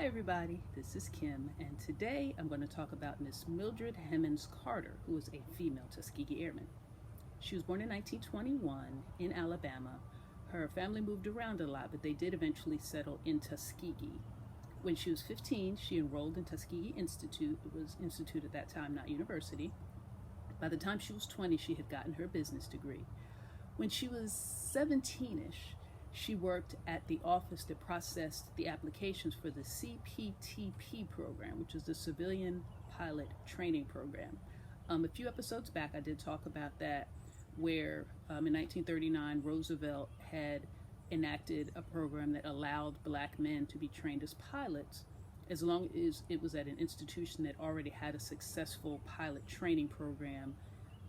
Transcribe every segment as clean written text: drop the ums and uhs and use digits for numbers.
Hi everybody, this is Kim, and today I'm going to talk about Miss Mildred Hemmons Carter, who is a female Tuskegee Airman. She was born in 1921 in Alabama. Her family moved around a lot, but they did eventually settle in Tuskegee. When she was 15, she enrolled in Tuskegee Institute. It was institute at that time, not university. By the time she was 20, she had gotten her business degree. When she was 17-ish, she worked at the office that processed the applications for the CPTP program, which is the Civilian Pilot Training Program. A few episodes back, I did talk about that, where in 1939, Roosevelt had enacted a program that allowed black men to be trained as pilots as long as it was at an institution that already had a successful pilot training program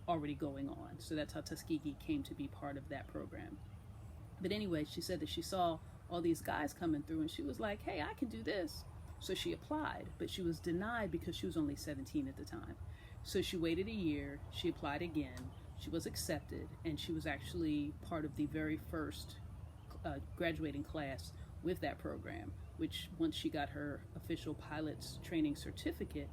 already going on. So that's how Tuskegee came to be part of that program. But anyway, she said that she saw all these guys coming through and she was like, hey, I can do this. So she applied, but she was denied because she was only 17 at the time. So she waited a year, she applied again, she was accepted, and she was actually part of the very first graduating class with that program, which once she got her official pilot's training certificate,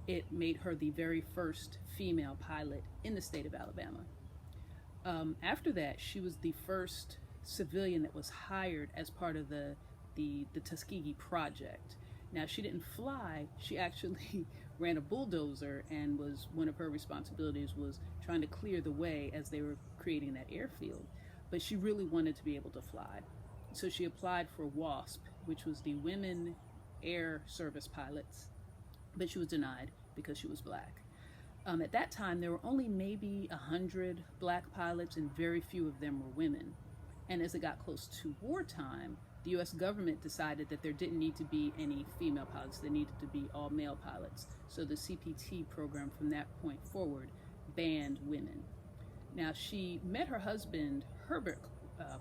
it made her the very first female pilot in the state of Alabama. After that, she was the first civilian that was hired as part of the Tuskegee project. Now, she didn't fly, she actually ran a bulldozer, and one of her responsibilities was trying to clear the way as they were creating that airfield. But she really wanted to be able to fly. So she applied for WASP, which was the Women Air Service Pilots, but she was denied because she was black. At that time, there were only maybe 100 black pilots, and very few of them were women. And as it got close to wartime, the U.S. government decided that there didn't need to be any female pilots. There needed to be all male pilots. So the CPT program from that point forward banned women. Now, she met her husband, Herbert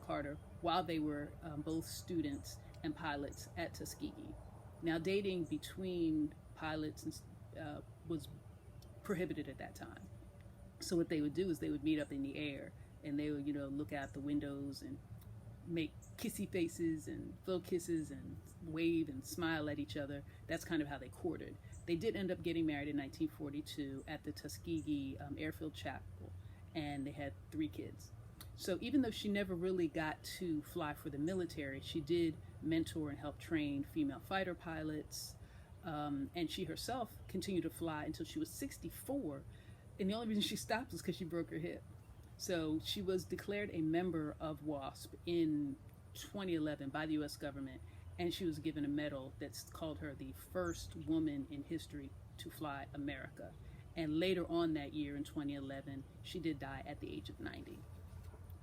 Carter, while they were both students and pilots at Tuskegee. Now, dating between pilots was prohibited at that time. So what they would do is they would meet up in the air, and they would, look out the windows and make kissy faces and blow kisses and wave and smile at each other. That's kind of how they courted. They did end up getting married in 1942 at the Tuskegee Airfield Chapel, and they had 3 kids. So even though she never really got to fly for the military, she did mentor and help train female fighter pilots, and she herself continued to fly until she was 64, and the only reason she stopped was because she broke her hip. So she was declared a member of WASP in 2011 by the U.S. government, and she was given a medal that's called her the first woman in history to fly America. And later on that year in 2011, she did die at the age of 90.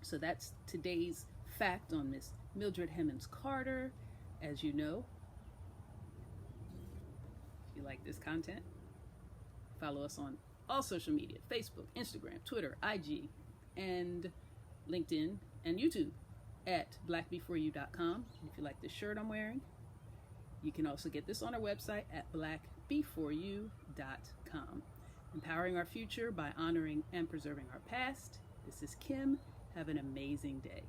So that's today's fact on Miss Mildred Hemmons Carter. As you know, if you like this content, follow us on all social media: Facebook, Instagram, Twitter, IG, and LinkedIn and YouTube at blackbe4u.com. If you like this shirt I'm wearing, you can also get this on our website at blackbe4u.com. Empowering our future by honoring and preserving our past. This is Kim. Have an amazing day.